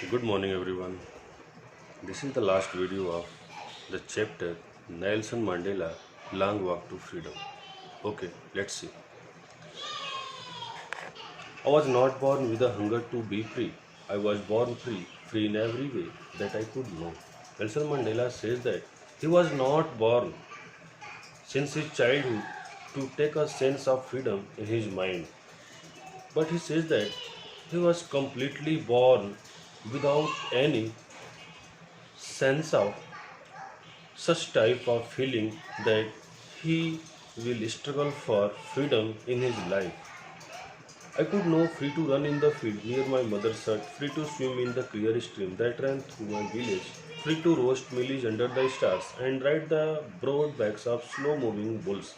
Good morning, everyone. This is the last video of the chapter Nelson Mandela Long Walk to Freedom. Okay, let's see. I was not born with a hunger to be free. I was born free, free in every way that I could know. Nelson Mandela says that he was not born since his childhood to take a sense of freedom in his mind, but he says that he was completely born without any sense of such type of feeling that he will struggle for freedom in his life. I could know free to run in the field near my mother's hut, free to swim in the clear stream that ran through my village, free to roast mealies under the stars and ride the broad backs of slow moving bulls.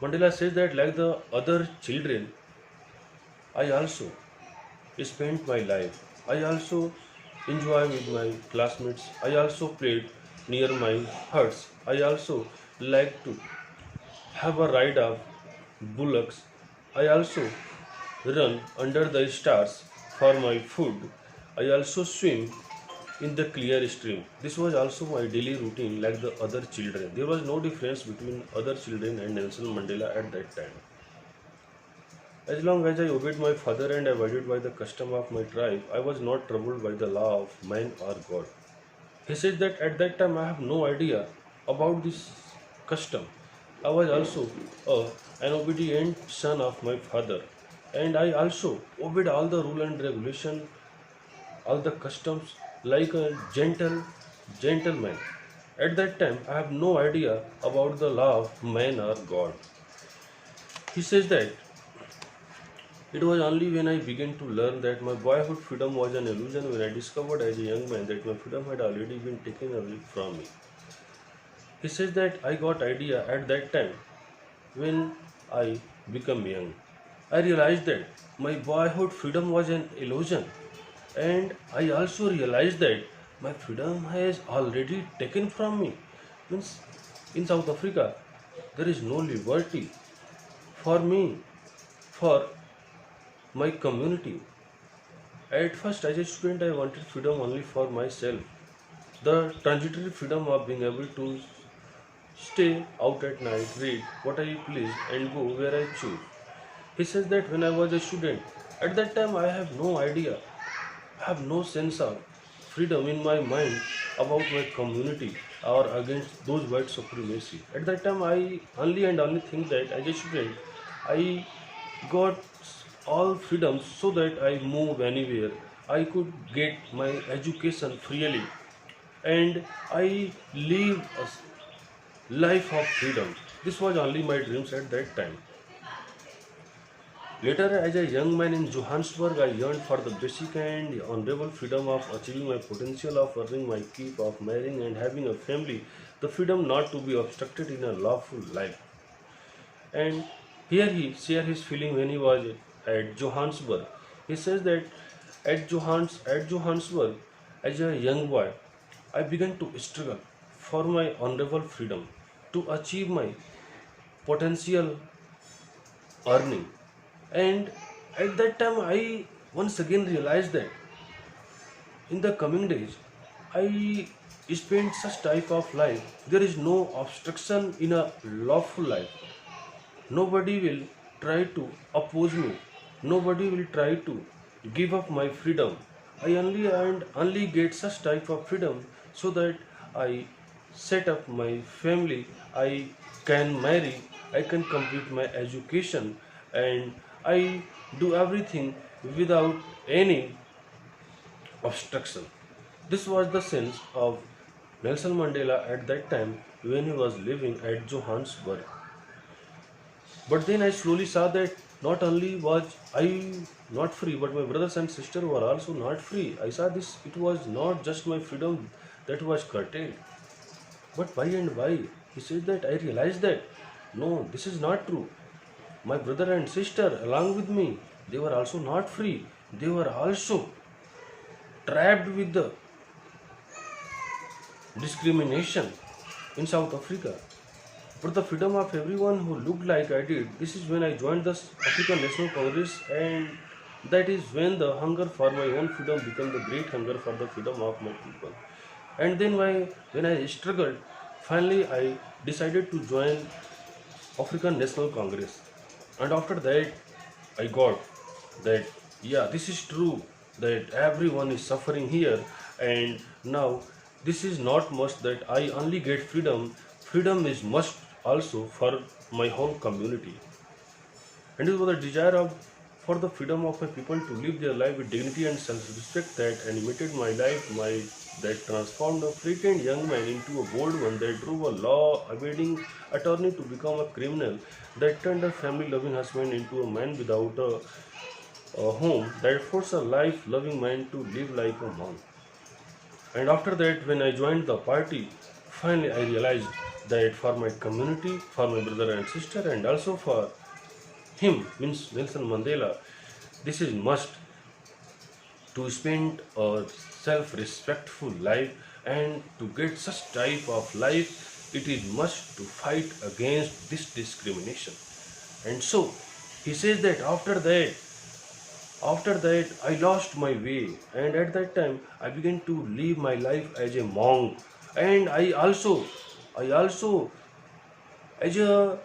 Mandela says that like the other children, I also spent my life. I also enjoy with my classmates. I also played near my huts. I also like to have a ride of bullocks. I also run under the stars for my food. I also swim in the clear stream. This was also my daily routine like the other children. There was no difference between other children and Nelson Mandela at that time. As long as I obeyed my father and abided by the custom of my tribe, I was not troubled by the law of man or God. He said that at that time I have no idea about this custom. I was also an obedient son of my father, and I also obeyed all the rule and regulation, all the customs like a gentleman. At that time, I have no idea about the law of man or God. He says that it was only when I began to learn that my boyhood freedom was an illusion when I discovered as a young man that my freedom had already been taken away from me. He says that I got idea at that time when I became young. I realized that my boyhood freedom was an illusion, and I also realized that my freedom has already taken from me. Means in South Africa there is no liberty for me, for my community. At first, as a student, I wanted freedom only for myself. The transitory freedom of being able to stay out at night, read what I please, and go where I choose. He says that when I was a student, at that time I have no idea, I have no sense of freedom in my mind about my community or against those white supremacy. At that time, I only and only think that as a student, I got all freedoms so that I move anywhere. I could get my education freely, and I live a life of freedom. This was only my dreams at that time. Later, as a young man in Johannesburg, I yearned for the basic and honorable freedom of achieving my potential, of earning my keep, of marrying and having a family, the freedom not to be obstructed in a lawful life. And here he shared his feeling when he was at Johannesburg. He says that at Johannesburg, as a young boy, I began to struggle for my honorable freedom to achieve my potential earning. And at that time, I once again realized that in the coming days, I spend such type of life. There is no obstruction in a lawful life. Nobody will try to oppose me. Nobody will try to give up my freedom. I only get such type of freedom so that I set up my family, I can marry, I can complete my education, and I do everything without any obstruction. This was the sense of Nelson Mandela at that time when he was living at Johannesburg. But then I slowly saw that not only was I not free, but my brothers and sisters were also not free. I saw this, it was not just my freedom that was curtailed. But by and by, he said that I realized that no, this is not true. My brother and sister, along with me, they were also not free. They were also trapped with the discrimination in South Africa. For the freedom of everyone who looked like I did, this is when I joined the African National Congress, and That is when the hunger for my own freedom became the great hunger for the freedom of my people. And then when I struggled, finally I decided to join African National Congress. And after that, I got that, yeah, this is true that everyone is suffering here, and now this is not must that I only get freedom. Freedom is must also for my whole community. And it was a desire of for the freedom of my people to live their life with dignity and self-respect that animated my life, my that transformed a frightened young man into a bold one, that drove a law-abiding attorney to become a criminal, that turned a family-loving husband into a man without a home, that forced a life-loving man to live like a monk. And after that, when I joined the party, finally I realized that for my community, for my brother and sister, and also for him, means Nelson Mandela, this is must to spend a self-respectful life, and to get such type of life, it is must to fight against this discrimination. And so he says that after that I lost my way, and at that time I began to live my life as a monk, and I also as a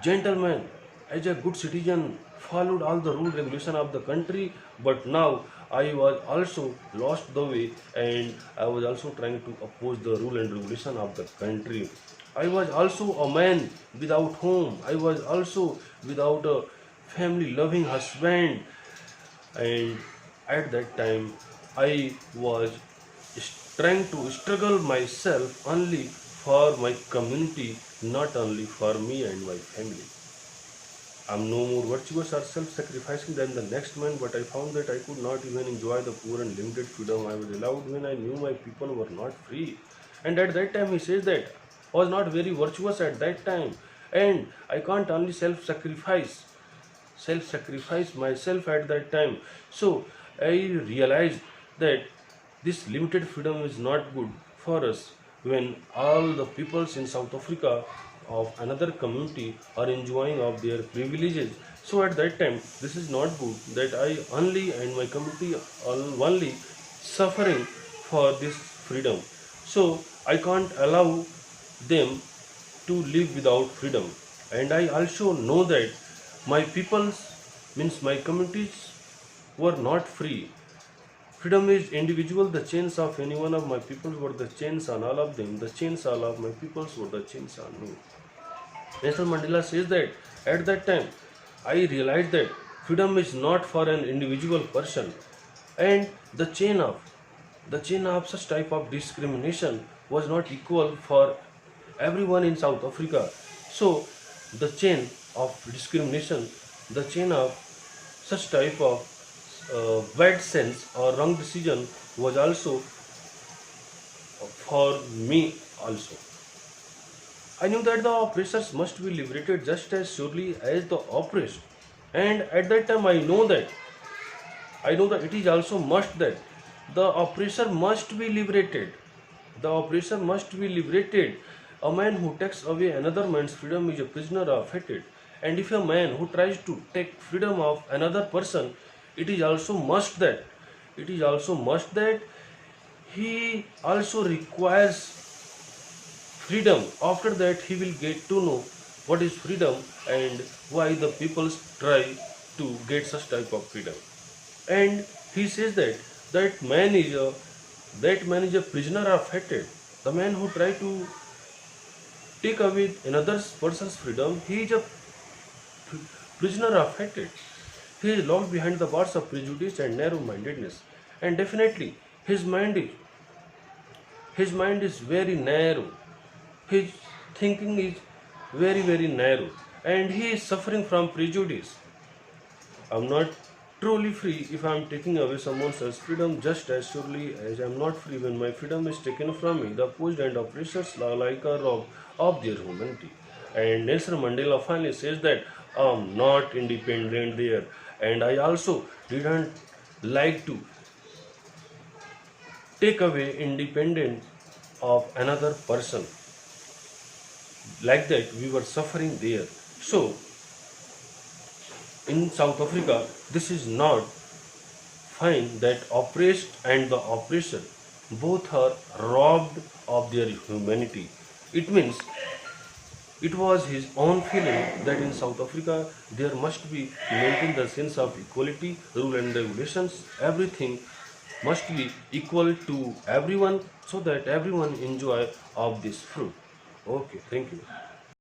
gentleman, as a good citizen, followed all the rule regulation of the country. But now I was also lost the way, and I was also trying to oppose the rule and regulation of the country. I was also a man without home. I was also without a family loving husband, and at that time I was trying to struggle myself only for my community, not only for me and my family. I'm no more virtuous or self-sacrificing than the next man, but I found that I could not even enjoy the poor and limited freedom I was allowed when I knew my people were not free. And at that time he says that I was not very virtuous at that time, and I can't only self-sacrifice myself at that time. So I realized that this limited freedom is not good for us when all the peoples in South Africa of another community are enjoying of their privileges. So at that time, this is not good that I only and my community are only suffering for this freedom. So I can't allow them to live without freedom. And I also know that my peoples, means my communities, were not free. Freedom is individual. The chains of any one of my people were the chains on all of them. The chains all of my peoples were the chains on me. Nelson Mandela says that at that time I realized that freedom is not for an individual person, and the chain of such type of discrimination was not equal for everyone in South Africa. So the chain of discrimination, the chain of such type of bad sense or wrong decision was also for me also. I knew that the oppressors must be liberated just as surely as the oppressed. And at that time I know that it is also must that the oppressor must be liberated. The oppressor must be liberated. A man who takes away another man's freedom is a prisoner of hatred. And if a man who tries to take freedom of another person, it is also must that he also requires freedom. After that he will get to know what is freedom and why the peoples try to get such type of freedom. And he says that that man is a that man is a prisoner of hatred. The man who try to take away another person's freedom, he is a prisoner of hatred. He is locked behind the bars of prejudice and narrow-mindedness. And definitely his mind is very narrow. His thinking is very, very narrow, and he is suffering from prejudice. I'm not truly free if I'm taking away someone else's freedom, just as surely as I'm not free when my freedom is taken from me. The opposed and oppressors like are robbed of their humanity. And Nelson Mandela finally says that I'm not independent there, and I also didn't like to take away independence of another person. Like that, we were suffering there. So in South Africa, this is not. find that oppressed and the oppressor both are robbed of their humanity. It means it was his own feeling that in South Africa there must be maintained the sense of equality, rule and regulations, everything must be equal to everyone so that everyone enjoy of this fruit. Okay, thank you.